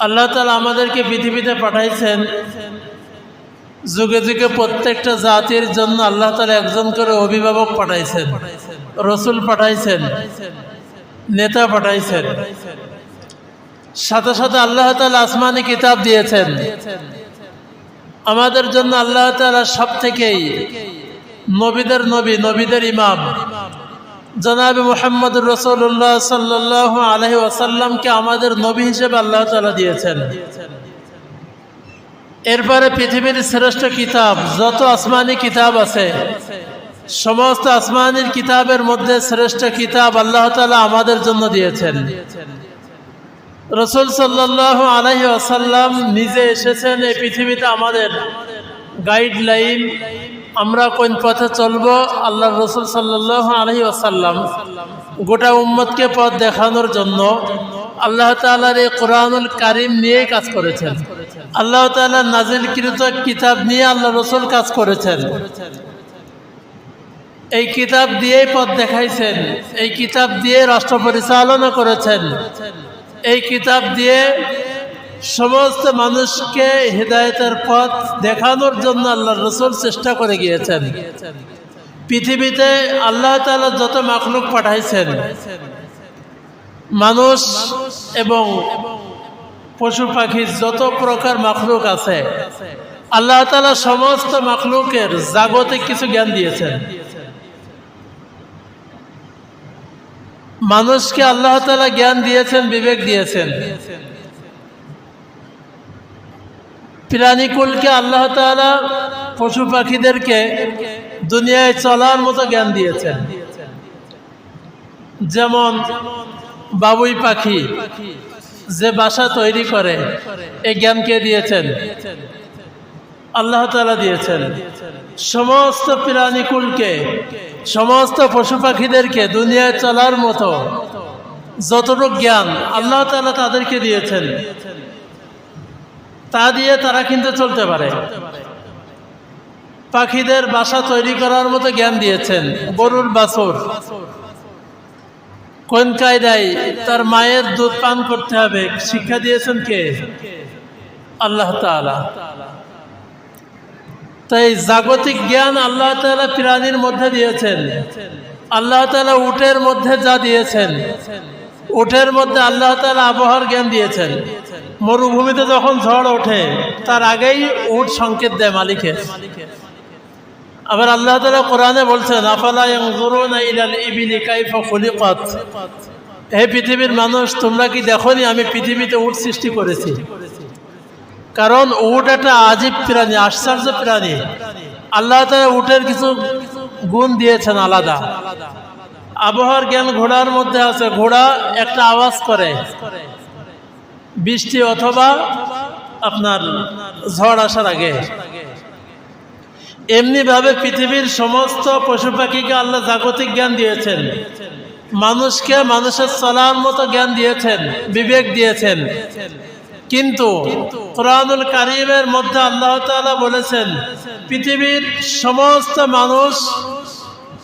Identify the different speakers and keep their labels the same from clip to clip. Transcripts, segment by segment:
Speaker 1: আল্লাহ তাআলা আমাদেরকে পৃথিবীতে পাঠাইছেন, যুগে যুগে প্রত্যেকটা জাতির জন্য আল্লাহ তাআলা একজন করে অভিভাবক পাঠাইছেন, রসুল পাঠাইছেন, নেতা পাঠাইছেন। সাথে সাথে আল্লাহ তাআলা আসমানি কিতাব দিয়েছেন। আমাদের জন্য আল্লাহ তাআলা সব থেকেই নবীদের নবী, নবীদের ইমাম জনাবে মুহাম্মদুর রাসূলুল্লাহ সাল্লাল্লাহু আলাইহি ওয়াসাল্লামকে আমাদের নবী হিসেবে আল্লাহ তাআলা দিয়েছেন। এরপরে পৃথিবীর শ্রেষ্ঠ কিতাব যত আসমানি কিতাব আছে, সমস্ত আসমানির কিতাবের মধ্যে শ্রেষ্ঠ কিতাব আল্লাহ তাআলা আমাদের জন্য দিয়েছেন। রাসূল সাল্লাল্লাহু আলাইহি ওয়াসাল্লাম নিজে এসেছেন এই পৃথিবীতে আমাদের গাইডলাইন, আমরা কোন পথে চলবো। আল্লাহর রাসূল সাল্লাল্লাহু আলাইহি ওয়াসাল্লাম গোটা উম্মতকে পথ দেখানোর জন্য আল্লাহ তাআলার এই কোরআনুল কারীম নিয়ে কাজ করেছেন। আল্লাহ তাআলা নাজিলকৃত কিতাব নিয়ে আল্লাহ রাসূল কাজ করেছেন। এই কিতাব দিয়েই পথ দেখাইছেন, এই কিতাব দিয়ে রাষ্ট্র পরিচালনা করেছেন, এই কিতাব দিয়ে সমস্ত মানুষকে হিদায়াতের পথ দেখানোর জন্য আল্লাহর রাসূল চেষ্টা করে গিয়েছেন। পৃথিবীতে আল্লাহ তাআলা যত মাখলুক পাঠাইছেন, মানুষ এবং পশু পাখি যত প্রকার মাখলুক আছে, আল্লাহ তাআলা সমস্ত মাখলুকের জাগতিক কিছু জ্ঞান দিয়েছেন। মানুষকে আল্লাহ তাআলা জ্ঞান দিয়েছেন, বিবেক দিয়েছেন। প্রাণীকুলকে আল্লাহ তাআলা পশু পাখিদেরকে দুনিয়ায় চলার মতো জ্ঞান দিয়েছেন। যেমন বাবুই পাখি যে বাসা তৈরি করে, এই জ্ঞান কে দিয়েছেন? আল্লাহ তাআলা দিয়েছেন। সমস্ত প্রাণীকুলকে, সমস্ত পশু পাখিদেরকে দুনিয়ায় চলার মতো যতটুকু জ্ঞান আল্লাহ তাআলা তাদেরকে দিয়েছেন, তা দিয়ে তারা কিন্তু চলতে পারে। পাখিদের বাসা তৈরি করার মতো জ্ঞান দিয়েছেন। গরুর বাছুর কোন কায়দায় তার মায়ের দুধ পান করতে হবে শিক্ষা দিয়েছেন কে? আল্লাহ তাআলা। তাই জাগতিক জ্ঞান আল্লাহ তাআলা প্রাণীর মধ্যে দিয়েছেন। আল্লাহ তাআলা উটের মধ্যে যা দিয়েছেন, উটের মধ্যে আল্লাহ তাআলা আবহাওয়ার জ্ঞান দিয়েছেন। মরুভূমিতে যখন ঝড় ওঠে তার আগেই উট সংকেত দেয় মালিকের। আবার আল্লাহ তাআলা কোরআনে বলছেন, আফালা ইয়ানজুরুনা ইলাল ইবিলি কাইফা খুলিকাত। হে পৃথিবীর মানুষ, তোমরা কি দেখোনি আমি পৃথিবীতে উট সৃষ্টি করেছি? কারণ উট একটা আজীব প্রাণী, আশ্চর্য প্রাণী। আল্লাহ তাআলা উটের কিছু গুণ দিয়েছেন আলাদা। আবহাওয়ার জ্ঞান ঘোড়ার মধ্যে আছে। ঘোড়া একটা আওয়াজ করে বৃষ্টি অথবা আপনার ঝড় আসার আগে। এমনি ভাবে পৃথিবীর সমস্ত পশু পাখিকে আল্লাহ জাগতিক জ্ঞান দিয়েছেন। মানুষকে মানুষের চলার মতো জ্ঞান দিয়েছেন, বিবেক দিয়েছেন। কিন্তু কোরআনুল কারীমের মধ্যে আল্লাহ তাআলা বলেছেন, পৃথিবীর সমস্ত মানুষ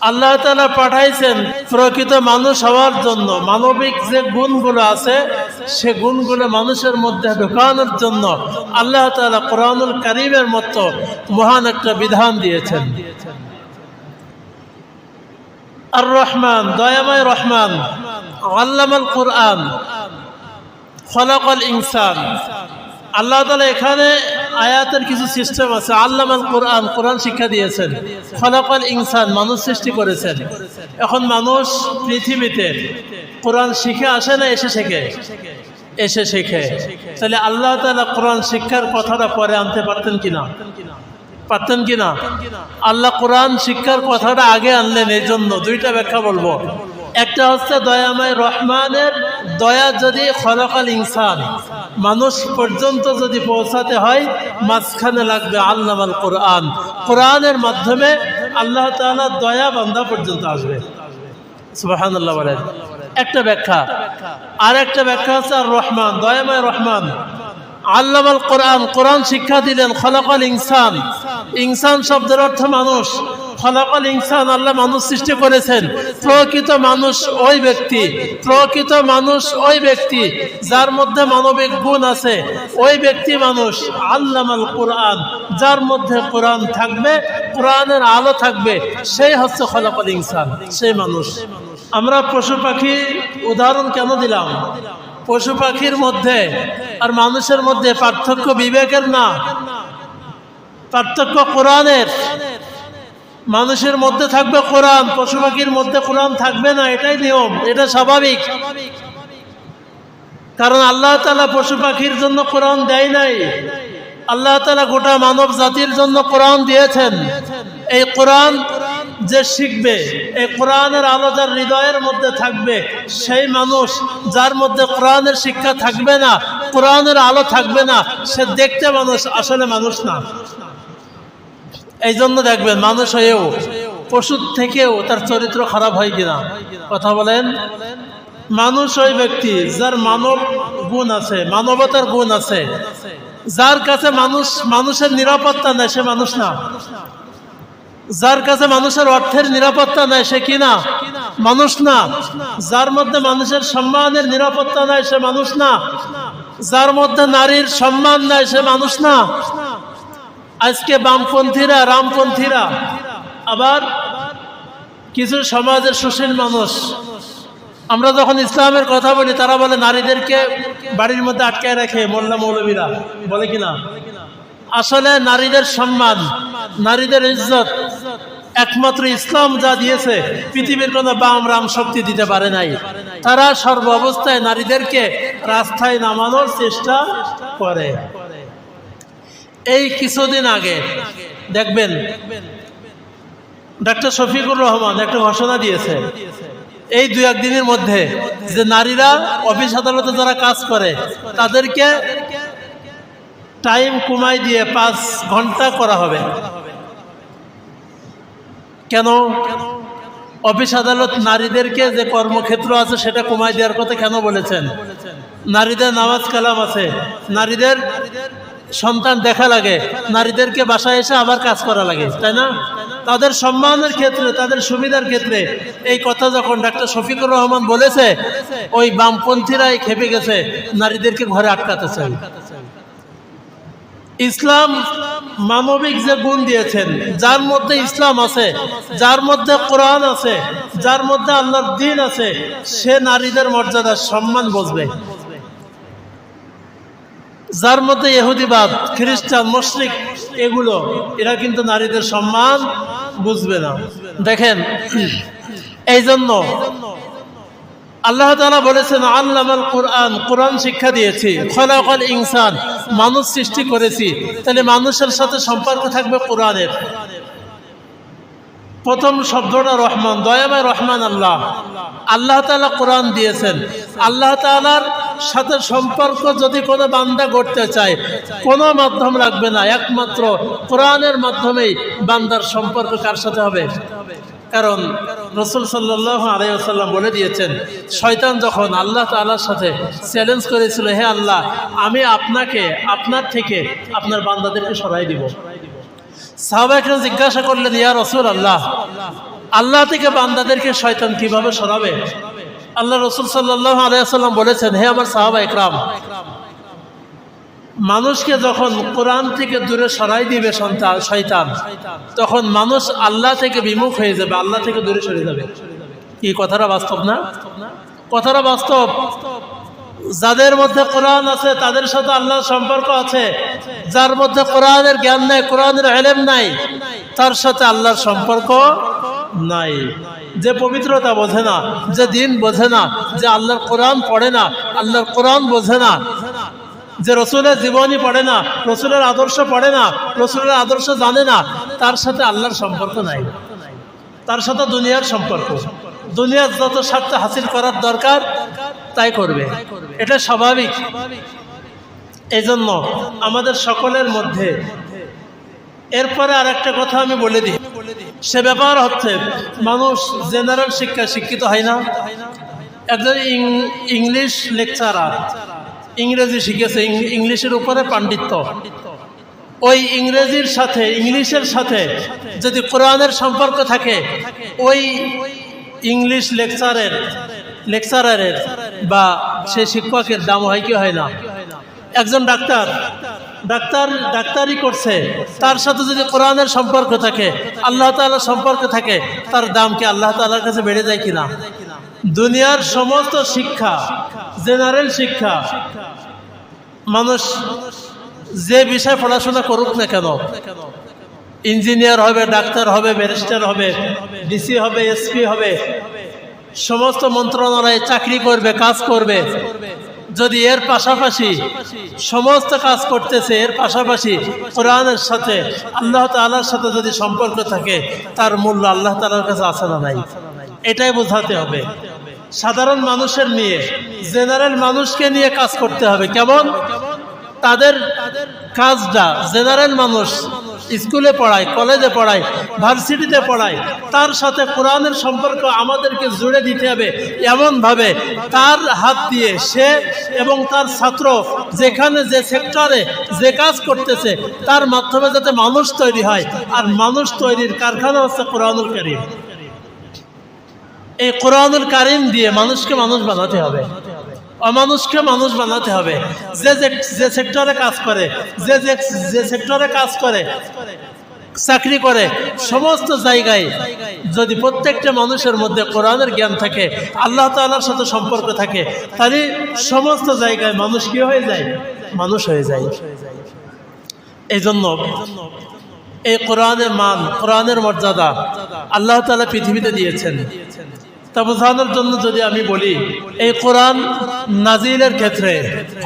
Speaker 1: আল্লাহ তাআলা পাঠাইছেন প্রকৃত মানুষ হওয়ার জন্য। মানবিক যে গুণগুলো আছে সে গুণগুলো মানুষের মধ্যে ঢোকানোর জন্য আল্লাহ তাআলা কোরআনুল কারীমের মতো মহান একটা বিধান দিয়েছেন। আর রহমান, দয়াময় রহমান, আল্লামাল কুরআন, খলাকাল ইনসান। আল্লাহ তাআলা এখানে আয়াতের কিছু সিস্টেম আছে। আল্লামাল কুরআন, কোরআন শিক্ষা দিয়েছেন। খলাকাল ইনসান, মানুষ সৃষ্টি করেছেন। এখন মানুষ পৃথিবীতে কোরআন শিখে আসে না এসে শেখে? এসে শেখে। তাহলে আল্লাহ তাআলা কোরআন শিক্ষার কথাটা পরে আনতে পারতেন কিনা? পারতেন কিনা? আল্লাহ কোরআন শিক্ষার কথাটা আগে আনলেন। এই জন্য দুইটা ব্যাখ্যা বলবো। একটা হচ্ছে দয়াময় রহমানের দয়া যদি খলাকাল ইনসান, মানুষ পর্যন্ত যদি পৌঁছাতে হয়, মাঝখানে লাগবে আল্লামাল কোরআন। কোরআনের মাধ্যমে আল্লাহ তাআলা দয়া বান্দা পর্যন্ত আসবে। সুবহানাল্লাহ বলেন। একটা ব্যাখ্যা। আর একটা ব্যাখ্যা হচ্ছে আর রহমান, দয়াময় রহমান, আল্লামাল কোরআন, কোরআন শিক্ষা দিলেন। খলাকাল ইনসান, ইনসান শব্দের অর্থ মানুষ। খলাকাল ইনসান, আল্লাহ মানুষ সৃষ্টি করেছেন। প্রকৃত মানুষ ওই ব্যক্তি যার মধ্যে মানবিক গুণ আছে, ওই ব্যক্তি মানুষ। আল্লামাল কোরআন, যার মধ্যে কোরআন থাকবে, কোরআনের আলো থাকবে, সেই হচ্ছে খলাকাল ইনসান, সেই মানুষ। আমরা পশু পাখি উদাহরণ কেন দিলাম? পশু পাখির মধ্যে আর মানুষের মধ্যে পার্থক্য বিবেকের না, পার্থক্য কোরআনের। মানুষের মধ্যে থাকবে কোরআন, পশু পাখির মধ্যে কোরআন থাকবে না, এটাই নিয়ম, এটা স্বাভাবিক। কারণ আল্লাহ তাআলা পশু পাখির জন্য কোরআন দেয় নাই, আল্লাহ তাআলা গোটা মানব জাতির জন্য কোরআন দিয়েছেন। এই কোরআন যে শিখবে, এই কোরআনের আলো যার হৃদয়ের মধ্যে থাকবে, সেই মানুষ। যার মধ্যে কোরআনের শিক্ষা থাকবে না, কোরআনের আলো থাকবে না, সে দেখতে মানুষ, আসলে মানুষ না। এই জন্য দেখবেন মানুষ হয়েও পশুর থেকেও তার চরিত্র খারাপ হয় কিনা, কথা বলেন। মানুষ ওই ব্যক্তি যার মানব গুণ আছে, মানবতার গুণ আছে। যার কাছে মানুষের নিরাপত্তা নেই, সে মানুষ না। যার কাছে মানুষের অর্থের নিরাপত্তা নাই, সে কি না? মানুষ না। যার মধ্যে মানুষের সম্মানের নিরাপত্তা নাই, সে মানুষ না। যার মধ্যে নারীর সম্মান নাই, সে মানুষ না। আজকে বামপন্থীরা, রামপন্থীরা, আবার কিছু সমাজের সুশীল মানুষ, আমরা যখন ইসলামের কথা বলি, তারা বলে নারীদেরকে বাড়ির মধ্যে আটকায় রাখে মোল্লা মৌলবীরা, বলে কিনা? আসলে নারীদের সম্মান, নারীদের ইজ্জত একমাত্র ইসলাম যা দিয়েছে, পৃথিবীর কোনো বাম রাম শক্তি দিতে পারে নাই। তারা সর্ব অবস্থায় নারীদেরকে রাস্তায় নামানোর চেষ্টা করে। এই কিছুদিন আগে দেখবেন ডক্টর শফিকুর রহমান একটা ঘোষণা দিয়েছে, এই 2-1 দিনের মধ্যে, যে নারীরা অফিস আদালতে যারা কাজ করে তাদেরকে টাইম কমাই দিয়ে 5 ঘন্টা করা হবে। কেন? অফিস আদালত নারীদেরকে যে কর্মক্ষেত্র আছে সেটা কমাই দেওয়ার কথা কেন বলেছেন? নারীদের নামাজ কালাম আছে, নারীদের সন্তান দেখা লাগে, নারীদেরকে বাসায় এসে আবার কাজ করা লাগে, তাই না? তাদের সম্মানের ক্ষেত্রে, তাদের সুবিধার ক্ষেত্রে এই কথা যখন ডক্টর শফিকুর রহমান বলেছে, ওই বামপন্থীরাই খেপে গেছে, নারীদেরকে ঘরে আটকাতে চাই। ইসলাম মানবিক যে গুণ দিয়েছেন, যার মধ্যে ইসলাম আছে, যার মধ্যে কোরআন আছে, যার মধ্যে আল্লাহর দ্বীন আছে, সে নারীদের মর্যাদা, সম্মান বুঝবে। যার মধ্যে ইহুদিবাদ, খ্রিস্টান, মুশরিক, এগুলো, এরা কিন্তু নারীদের সম্মান বুঝবে না। দেখেন, এই জন্য আল্লাহ তাআলা বলেছেন আল্লামাল কোরআন, কোরআন শিক্ষা দিয়েছি। খলাকাল ইনসান, মানুষ সৃষ্টি করেছি। তাহলে মানুষের সাথে সম্পর্ক থাকবে কোরআনের। প্রথম শব্দটা রহমান, দয়াময় রহমান আল্লাহ। আল্লাহ তাআলা কোরআন দিয়েছেন। আল্লাহ তাআলার সাথে সম্পর্ক যদি কোনো বান্দা গড়তে চায়, কোনো মাধ্যম রাখবে না, একমাত্র কোরআনের মাধ্যমেই বান্দার সম্পর্ক কার সাথে হবে? কারণ রাসূল সাল্লাল্লাহু আলাইহি ওয়াসাল্লাম বলে দিয়েছেন, শয়তান যখন আল্লাহ তাআলার সাথে চ্যালেঞ্জ করেছিল, হে আল্লাহ, আমি আপনার থেকে আপনার বান্দাদেরকে সরাই দিব। সাহাবায়ে জিজ্ঞাসা করলেন, ইয়া রাসূলুল্লাহ, আল্লাহ থেকে বান্দাদেরকে শয়তান কিভাবে সরাবে? আল্লাহ রাসূল সাল্লাল্লাহু আলাইহি ওয়াসাল্লাম বলেছেন, হে আমার সাহাবায়ে কেরাম, মানুষকে যখন কোরআন থেকে দূরে সরাই দিবে শয়তান, তখন মানুষ আল্লাহ থেকে বিমুখ হয়ে যাবে, আল্লাহ থেকে দূরে সরে যাবে। কি কথাটা বাস্তব না? কথাটা বাস্তব। যাদের মধ্যে কোরআন আছে তাদের সাথে আল্লাহর সম্পর্ক আছে। যার মধ্যে কোরআনের জ্ঞান নাই, কোরআনের ইলম নাই, তার সাথে আল্লাহর সম্পর্ক নাই। যে পবিত্রতা বোঝে না, যে দ্বীন বোঝে না, যে আল্লাহর কোরআন পড়ে না, আল্লাহর কোরআন বোঝে না, যে রসুলের জীবনী পড়ে না, রসুলের আদর্শ পড়ে না, রসুলের আদর্শ জানে না, তার সাথে আল্লাহর সম্পর্ক নাই। তার সাথে দুনিয়ার সম্পর্ক। দুনিয়ার যত স্বার্থ হাসিল করার দরকার তাই করবে, এটা স্বাভাবিক। এই জন্য আমাদের সকলের মধ্যে, এরপরে আর একটা কথা আমি বলে দিই, সে ব্যাপার হচ্ছে মানুষ জেনারেল শিক্ষায় শিক্ষিত হয় না। একজন ইংলিশ লেকচারার, ইংরেজি শিখেছে, ইংলিশের উপরে পাণ্ডিত্য, ওই ইংরেজির সাথে ইংলিশের সাথে যদি কোরআনের সম্পর্ক থাকে, ওই ইংলিশ লেকচারারের বা সে শিক্ষকের দাম হয় কি হয় না? একজন ডাক্তারি করছে, তার সাথে যদি কোরআনের সম্পর্ক থাকে, আল্লাহ তাআলার সম্পর্ক থাকে, তার দাম কি আল্লাহ তাআলার কাছে বেড়ে যায় কিনা? দুনিয়ার সমস্ত শিক্ষা, জেনারেল শিক্ষা, মানুষ যে বিষয়ে পড়াশোনা করুক না কেন, ইঞ্জিনিয়ার হবে, ডাক্তার হবে, ব্যারিস্টার হবে, ডিসি হবে, এসপি হবে, সমস্ত মন্ত্রণালয়ে চাকরি করবে, কাজ করবে, যদি এর পাশাপাশি সমস্ত কাজ করতেছে, এর পাশাপাশি কোরআনের সাথে আল্লাহ তাআলার সাথে যদি সম্পর্ক থাকে, তার মূল্য আল্লাহ তাআলার কাছে আছে না নাই? এটাই বোঝাতে হবে। সাধারণ মানুষের নিয়ে, জেনারেল মানুষকে নিয়ে কাজ করতে হবে। কেমন? তাদের কাজটা, জেনারেল মানুষ স্কুলে পড়ায়, কলেজে পড়ায়, ভার্সিটিতে পড়ায়, তার সাথে কোরআনের সম্পর্ক আমাদেরকে জুড়ে দিতে হবে এমনভাবে, তার হাত দিয়ে সে এবং তার ছাত্র যেখানে যে সেক্টরে যে কাজ করতেছে, তার মাধ্যমে যাতে মানুষ তৈরি হয়। আর মানুষ তৈরির কারখানা হচ্ছে কোরআনুল কারীম। এই কোরআনুল কারীম দিয়ে মানুষকে মানুষ বানাতে হবে, অমানুষকে মানুষ বানাতে হবে। যে সেক্টরে কাজ করে, যে সেক্টরে কাজ করে, চাকরি করে, সমস্ত জায়গায় যদি প্রত্যেকটা মানুষের মধ্যে কোরআনের জ্ঞান থাকে, আল্লাহ তাআলার সাথে সম্পর্ক থাকে, তাহলে সমস্ত জায়গায় মানুষ কি হয়ে যায়? মানুষ হয়ে যায়। এই জন্য এই কোরআনের মান, কোরআনের মর্যাদা আল্লাহ তাআলা পৃথিবীতে দিয়েছেন। তা বোঝানোর জন্য যদি আমি বলি, এই কোরআন নাজিলের ক্ষেত্রে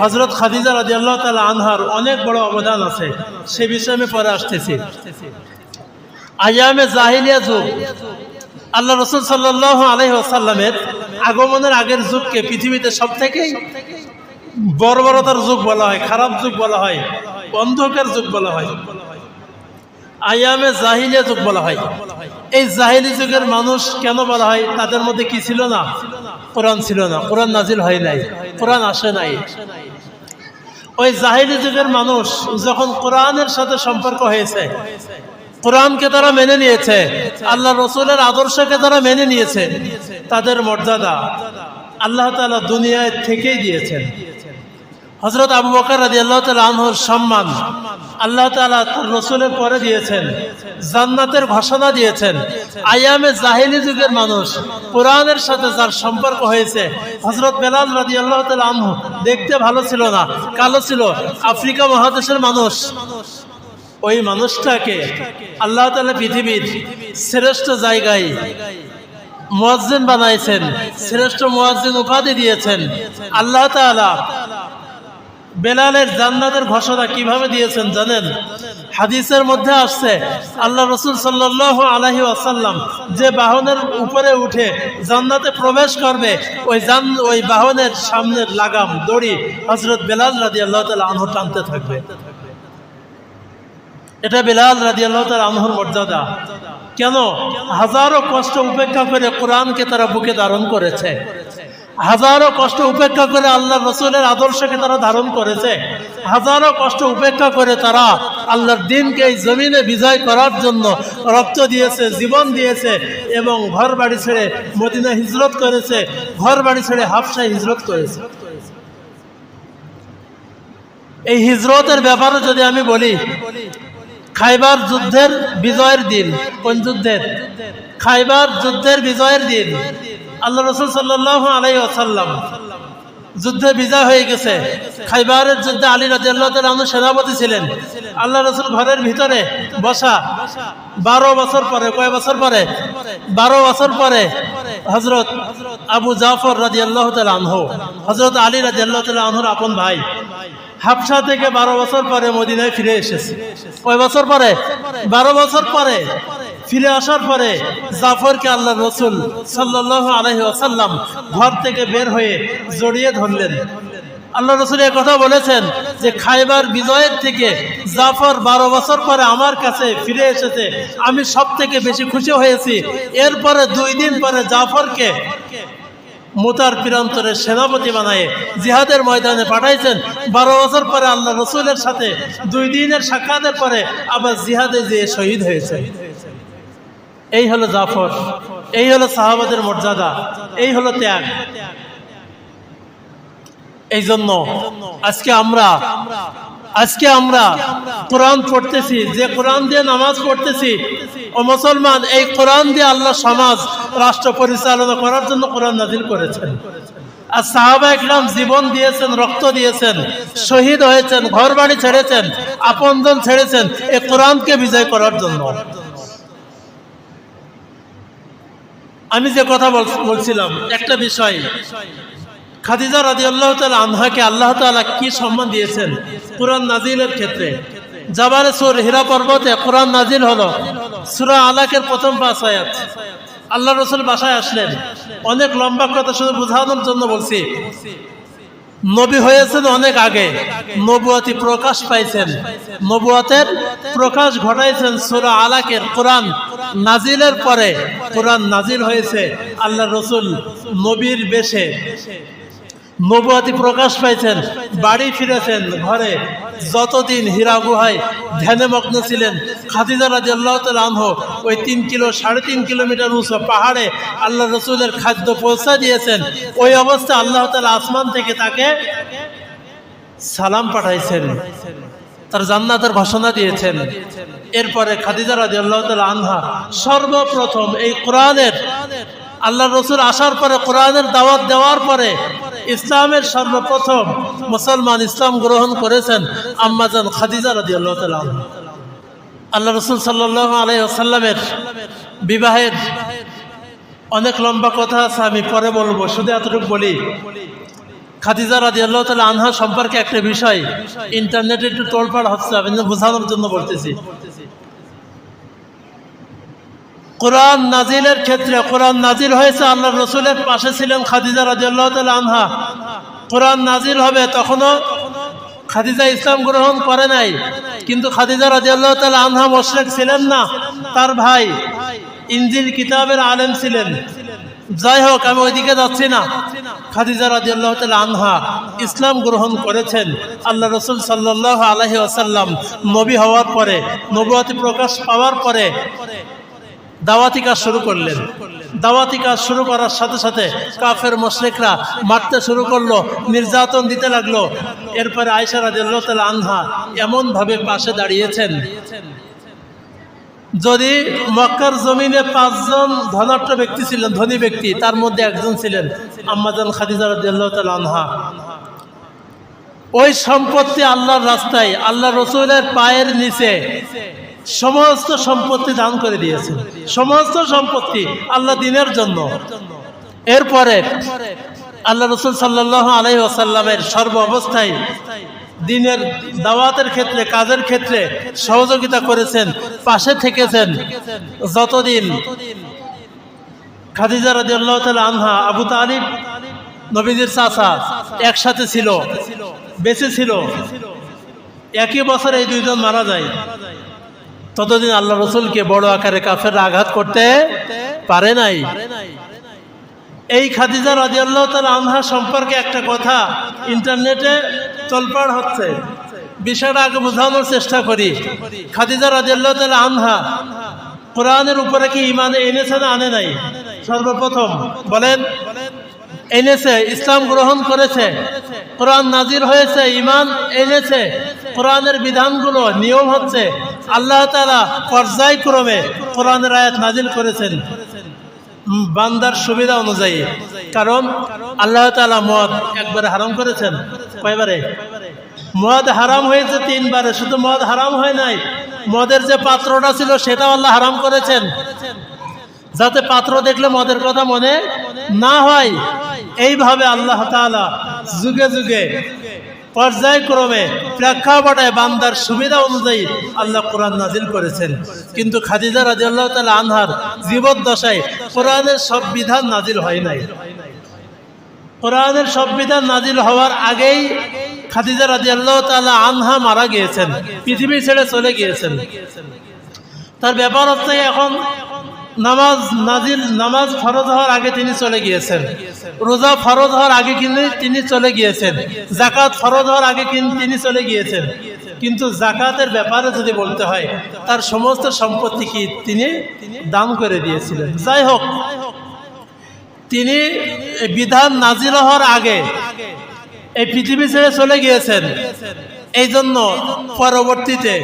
Speaker 1: হযরত খাদিজা রাদিয়াল্লাহু তাআলা আনহার অনেক বড় অবদান আছে। সে বিষয়ে আমি পরে আসতেছি। আয়ামে জাহিলিয়া যুগ, আল্লাহ রাসূল সাল্লাল্লাহু আলাইহি ওয়াসাল্লামের আগমনের আগের যুগকে পৃথিবীতে সবথেকে বর্বরতার যুগ বলা হয়, খারাপ যুগ বলা হয়, অন্ধকার যুগ বলা হয়, আয়ামে জাহিলিয়া যুগ বলা হয়। এই জাহিলি যুগের মানুষ কেন বলা হয়? তাদের মধ্যে কি ছিল না? কোরআন ছিল না, কোরআন নাজিল হয় নাই, কোরআন আসে নাই। ওই জাহিলি যুগের মানুষ যখন কোরআনের সাথে সম্পর্ক হয়েছে, কোরআনকে তারা মেনে নিয়েছে, আল্লাহ রসুলের আদর্শকে তারা মেনে নিয়েছে, তাদের মর্যাদা আল্লাহ তাআলা দুনিয়ায় থেকেই দিয়েছেন। হযরত আবু বকর রাদিয়াল্লাহু তাআলা আনহুর সম্মান আল্লাহ তাআলা তার রাসূলের পরে দিয়েছেন, জান্নাতের ঘোষণা দিয়েছেন। আয়ামে জাহিলি যুগের মানুষ কোরআনের সাথে যার সম্পর্ক হয়েছে, হযরত বেলাল রাদিয়াল্লাহু তাআলা আনহু দেখতে ভালো ছিল না, কালো ছিল, আফ্রিকা মহাদেশের মানুষ। ওই মানুষটাকে আল্লাহ তাআলা পৃথিবীর শ্রেষ্ঠ জায়গায় মুয়াজ্জিন বানাইছেন, শ্রেষ্ঠ মুয়াজ্জিন উপাধি দিয়েছেন। আল্লাহ তাআলা বেলালের জান্নাতের ঘোষণা কিভাবে দিয়েছেন জানেন? হাদিসের মধ্যে আসছে, আল্লাহ রাসূল সাল্লাল্লাহু আলাইহি ওয়াসাল্লাম যে বাহনের উপরে উঠে জান্নাতে প্রবেশ করবে, ওই বাহনের সামনের লাগাম, দড়ি হযরত বেলাল রাদিয়াল্লাহু তাআলা আনহু টানতে থাকবে। এটা বেলাল রাদিয়াল্লাহু তাআলা আনহুর মর্যাদা। কেন? হাজারো কষ্ট উপেক্ষা করে কোরআনকে তারা বুকে ধারণ করেছে, হাজারো কষ্ট উপেক্ষা করে আল্লাহর রাসূলের আদর্শকে তারা ধারণ করেছে, হাজারো কষ্ট উপেক্ষা করে তারা আল্লাহর দ্বীনকে এই জমিনে বিজয় করার জন্য রক্ত দিয়েছে, জীবন দিয়েছে, এবং ঘর বাড়ি ছেড়ে মদিনা হিজরত করেছে, ঘর বাড়ি ছেড়ে হাবশায় হিজরত করেছে। এই হিজরতের ব্যাপারে যদি আমি বলি, খাইবার যুদ্ধের বিজয়ের দিন, কোন যুদ্ধের? খাইবার যুদ্ধের বিজয়ের দিন আল্লাহ রাসূল সাল্লাল্লাহু আলাইহি ওয়াসাল্লাম যুদ্ধে বিজয় হয়ে গেছে। খাইবারের যুদ্ধে আলী রাদিয়াল্লাহু তাআলা আনহু সেনাপতি ছিলেন। আল্লাহ রাসূল ঘরের ভিতরে বসা, 12 বছর পরে, কয় বছর পরে? 12 বছর পরে হযরত আবু জাফর রাদিয়াল্লাহু তাআলা আনহু, হযরত আলী রাদিয়াল্লাহু তাআলা আনহুর আপন ভাই, হাবশা থেকে 12 বছর পরে মদিনায় ফিরে এসেছে। কয় বছর পরে? 12 বছর পরে ফিরে আসার পরে জাফরকে আল্লাহ রাসূল সাল্লাল্লাহু আলাইহি ওয়াসাল্লাম ঘর থেকে বের হয়ে জড়িয়ে ধরলেন। আল্লাহ রাসূল এই কথা বলেছেন যে খাইবার বিজয়ের থেকে জাফর 12 বছর পরে আমার কাছে ফিরে এসেছে, আমি সব থেকে বেশি খুশি হয়েছি। এরপরে 2 দিন পরে জাফরকে মুতার প্রান্তরের সেনাপতি বানায় জিহাদের ময়দানে পাঠাইছেন। 12 বছর পরে আল্লাহ রসুলের সাথে 2 দিনের সাক্ষাতের পরে আবার জিহাদে যেয়ে শহীদ হয়েছে। এই হলো জাফর, এই হলো সাহাবাদের মর্যাদা, এই হলো ত্যাগ। এই জন্য আজকে আমরা কোরআন পড়তেছি, যে কোরআন দিয়ে নামাজ পড়তেছি, ও মুসলমান, এই কোরআন দিয়ে আল্লাহ সমাজ রাষ্ট্র পরিচালনা করার জন্য কোরআন নাযিল করেছেন। আর সাহাবা ইকরাম জীবন দিয়েছেন, রক্ত দিয়েছেন, শহীদ হয়েছেন, ঘর বাড়ি ছেড়েছেন, আপনজন ছেড়েছেন এই কোরআনকে বিজয় করার জন্য। আমি যে কথা বলছিলাম একটা বিষয়, খাদিজা রাদিয়াল্লাহু তাআলা আনহাকে আল্লাহ তাআলা কি সম্মান দিয়েছেন কোরআন নাজিলের ক্ষেত্রে। জাবালে সূর হীরা পর্বতে কোরআন নাজিল হলো, সূরা আলাকের প্রথম 5 আয়াত। আল্লাহ রাসূল বাসায় আসলেন, অনেক লম্বা কথা শুধু বোঝানোর জন্য বলছি। নবী হয়েছেন অনেক আগে, নবুয়তি প্রকাশ পাইছেন, নবুয়তের প্রকাশ ঘটাইছেন সূরা আলাকের কোরআন নাজিলের পরে। কোরআন নাজিল হয়েছে, আল্লাহ রাসূল নবীর বেশে নবুয়তি প্রকাশ পাইছেন, বাড়ি ফিরেছেন ঘরে। যতদিন হীরা গুহায় ধ্যানে মগ্ন ছিলেন, খাদিজা রাদিয়াল্লাহু তাআলা আনহা ওই 3.5 কিলোমিটার উঁচু পাহাড়ে আল্লাহ রসুলের খাদ্য পৌঁছা দিয়েছেন। ওই অবস্থায় আল্লাহ তাআলা আসমান থেকে তাকে সালাম পাঠাইছেন, তার জান্নাতের ঘোষণা দিয়েছেন। এরপরে খাদিজা রাদিয়াল্লাহু তাআলা আনহা সর্বপ্রথম এই কোরআনের, আল্লাহ রসুল আসার পরে কোরআনের দাওয়াত দেওয়ার পরে ইসলামের সর্বপ্রথম মুসলমান ইসলাম গ্রহণ করেছেন আম্মাজান খাদিজা রাদিয়াল্লাহু তাআলা আনহা। আল্লাহ রসুল সাল্লাল্লাহু আলাইহি ওয়াসাল্লামের বিবাহের অনেক লম্বা কথা আছে, আমি পরে বলবো, শুধু এতটুকু বলি। খাদিজা রাদিয়াল্লাহু তাআলা আনহা সম্পর্কে একটা বিষয় ইন্টারনেটে একটু তোলপাড় হচ্ছে, আমি বোঝানোর জন্য বলতেছি। কোরআন নাজিলের ক্ষেত্রে, কোরআন নাজিল হয়েছে, আল্লাহ রসুলের পাশে ছিলেন খাদিজা রাদিয়াল্লাহু তাআলা আনহা। কোরআন নাজিল হবে তখনও খাদিজা ইসলাম গ্রহণ করে নাই, কিন্তু খাদিজা রাদিয়াল্লাহু তাআলা আনহা মুশরিক ছিলেন না, তার ভাই ইনজিল কিতাবের আলেম ছিলেন। যাই হোক, আমি ওইদিকে যাচ্ছি না। খাদিজা রাদিয়াল্লাহু তাআলা আনহা ইসলাম গ্রহণ করেছেন। আল্লাহ রসুল সাল্লাল্লাহু আলাইহি ওয়াসাল্লাম নবী হওয়ার পরে, নবুয়তি প্রকাশ পাওয়ার পরে দাওয়াতি কাজ শুরু করলেন। দাওয়াতি কাজ শুরু করার সাথে সাথে কাফের মুশরিকরা মারতে শুরু করলো, নির্যাতন দিতে লাগলো। এরপরে আয়েশা রাদিয়াল্লাহু তাআলা আনহা এমনভাবে পাশে দাঁড়িয়েছেন, যদি মক্কার জমিনে 5 জন ধনাঢ্য ব্যক্তি ছিলেন, ধনী ব্যক্তি, তার মধ্যে একজন ছিলেন আম্মাজান খাদিজা রাদিয়াল্লাহু তাআলা আনহা। ওই সম্পত্তি আল্লাহর রাস্তায়, আল্লাহ রসুলের পায়ের নিচে সমস্ত সম্পত্তি দান করে দিয়েছে, সমস্ত সম্পত্তি আল্লাহ দিনের জন্য। এরপরে আল্লাহ রসুল সাল্লাল্লাহু আলাইহি ওয়াসাল্লামের সর্ব অবস্থায় দিনের দাওয়াতের ক্ষেত্রে, কাজের ক্ষেত্রে সহযোগিতা করেছেন, পাশে থেকেছেন। যতদিন খাদিজা রাদিয়াল্লাহু তাআলা আনহা, আবু তালিব নবীজির চাচা, একসাথে ছিল, বেঁচে ছিল, একই বছরে এই 2 জন মারা যায়, ততদিন আল্লাহ রসুলকে বড় আকারে কাফেররা আঘাত করতে পারে নাই। এই খাদিজা রাদিয়াল্লাহু তাআলা আনহা সম্পর্কে একটা কথা ইন্টারনেটে তোলপাড় হচ্ছে, বিষয়টা আগে বোঝানোর চেষ্টা করি। খাদিজা রাদিয়াল্লাহু তাআলা আনহা কোরআনের উপরে কি ঈমান এনেছে না আনে নাই? সর্বপ্রথম বলেন, এনেছে, ইসলাম গ্রহণ করেছে, কোরআন নাজিল হয়েছে, ঈমান এনেছে। কোরআনের বিধানগুলো, নিয়ম হচ্ছে আল্লাহ তাআলা পর্যায়ক্রমে কোরআনের আয়াত নাজিল করেছেন বান্দার সুবিধা অনুযায়ী। কারণ আল্লাহ তাআলা মদ একবারে হারাম করেছেন, কয়বারে? মদ হারাম হয়েছে 3 বারে। শুধু মদ হারাম হয় নাই, মদের যে পাত্রটা ছিল সেটাও আল্লাহ হারাম করেছেন, যাতে পাত্র দেখলে মদের কথা মনে না হয়। এইভাবে আল্লাহ তাআলা যুগে যুগে পর্যায়ক্রমে প্রেক্ষাপটে বান্দার সুবিধা অনুযায়ী আল্লাহ কোরআন নাজিল করেছেন। কিন্তু খাদিজা রাদিয়াল্লাহু তাআলা আনহার জীবদ্দশায় কোরআনের সব বিধান নাজিল হয় নাই। কোরআনের সব বিধান নাজিল হওয়ার আগেই খাদিজা রাদিয়াল্লাহু তাআলা আনহা মারা গিয়েছেন, পৃথিবী ছেড়ে চলে গিয়েছেন। তার ব্যাপার হচ্ছে এখন নামাজ ফরজ হওয়ার আগে তিনি চলে গিয়েছেন, রোজা ফরজ হওয়ার আগে কিন্তু তিনি চলে গিয়েছেন, যাকাত ফরজ হওয়ার আগে কিন্তু তিনি চলে গিয়েছেন। কিন্তু যাকাতের ব্যাপারে যদি বলতে হয়, তার সমস্ত সম্পত্তি কি তিনি দান করে দিয়েছিলেন। যাই হোক, তিনি বিধান নাজিল হওয়ার আগে এই পৃথিবী ছেড়ে চলে গিয়েছেন। এই জন্য পরবর্তীতে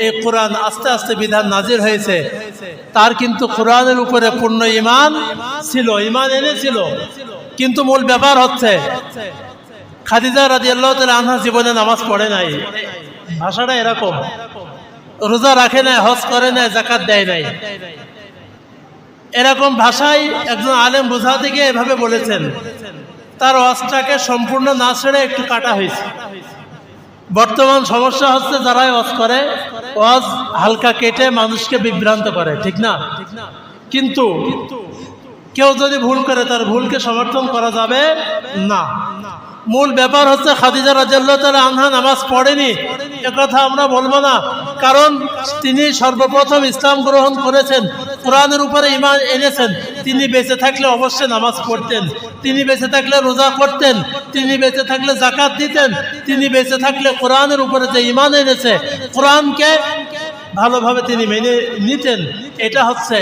Speaker 1: এই কোরআন আস্তে আস্তে বিধান নাজিল হয়েছে। তার কিন্তু কোরআনের উপরে পূর্ণ ঈমান ছিল, ঈমান এনেছিল। কিন্তু মূল ব্যাপার হচ্ছে খাদিজা রাদিয়াল্লাহু তাআলা আনহা জীবনে নামাজ পড়ে নাই। ভাষাটা এরকম, রোজা রাখে নাই, হজ করে নাই, যাকাত দেয় নাই। এরকম ভাষায় একজন আলেম বুঝাতে গিয়ে এভাবে বলেছেন, তার হজটাকে সম্পূর্ণ না ছেড়ে একটু কাটা হয়েছে। বর্তমান সমস্যা হচ্ছে যারা হজ করে, হজ হালকা কেটে মানুষকে বিভ্রান্ত করে, ঠিক না? কিন্তু কেউ যদি ভুল করে, তার ভুলকে সমর্থন করা যাবে না। মূল ব্যাপার হচ্ছে খাদিজা রাদিয়াল্লাহু তাআলা আনহা নামাজ পড়েনি একথা আমরা বলবো না, কারণ তিনি সর্বপ্রথম ইসলাম গ্রহণ করেছেন, কোরআনের উপরে ঈমান এনেছেন। তিনি বেঁচে থাকলে অবশ্যই নামাজ পড়তেন, তিনি বেঁচে থাকলে রোজা করতেন, তিনি বেঁচে থাকলে যাকাত দিতেন, তিনি বেঁচে থাকলে কোরআনের উপরে যে ঈমান এনেছে, কোরআনকে ভালোভাবে তিনি মেনে নিতেন। এটা হচ্ছে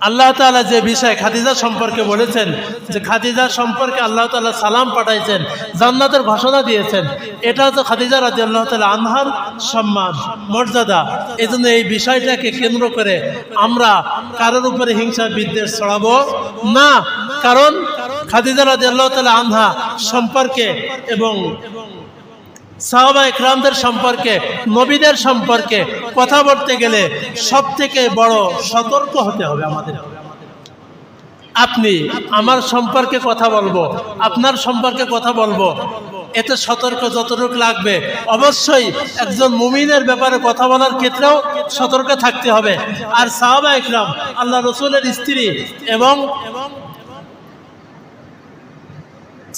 Speaker 1: আল্লাহ তাআলা যে বিষয় খাদিজা সম্পর্কে বলেছেন, যে খাদিজা সম্পর্কে আল্লাহ তাআলা সালাম পাঠাইছেন, জান্নাতের ঘোষণা দিয়েছেন। এটা হচ্ছে খাদিজা রাদিয়াল্লাহু তাআলা আনহার সম্মান, মর্যাদা। এই জন্য এই বিষয়টাকে কেন্দ্র করে আমরা কারোর উপরে হিংসা বিদ্বেষ ছড়াবো না। কারণ খাদিজা রাদিয়াল্লাহু তাআলা আনহা সম্পর্কে এবং সাহাবা ইকরামদের সম্পর্কে, নবীদের সম্পর্কে কথা বলতে গেলে সব থেকে বড় সতর্ক হতে হবে আমাদের। আপনি আমার সম্পর্কে কথা বলবো, আপনার সম্পর্কে কথা বলবো, এতে সতর্ক যতটুকু লাগবে, অবশ্যই একজন মুমিনের ব্যাপারে কথা বলার ক্ষেত্রেও সতর্ক থাকতে হবে। আর সাহাবা ইকরাম, আল্লাহ রাসূলের স্ত্রী এবং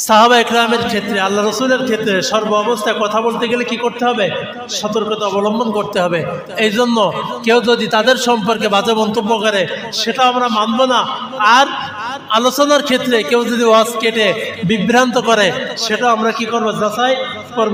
Speaker 1: সাহাবা ইকরামের ক্ষেত্রে, আল্লাহ রসুলের ক্ষেত্রে সর্ব অবস্থায় কথা বলতে গেলে কি করতে হবে? সতর্কতা অবলম্বন করতে হবে। এই জন্য কেউ যদি তাদের সম্পর্কে বাজে মন্তব্য করে, সেটা আমরা মানব না। আর আলোচনার ক্ষেত্রে কেউ যদি ওয়াজ কেটে বিভ্রান্ত করে, সেটা আমরা কি করবো? যাচাই করব।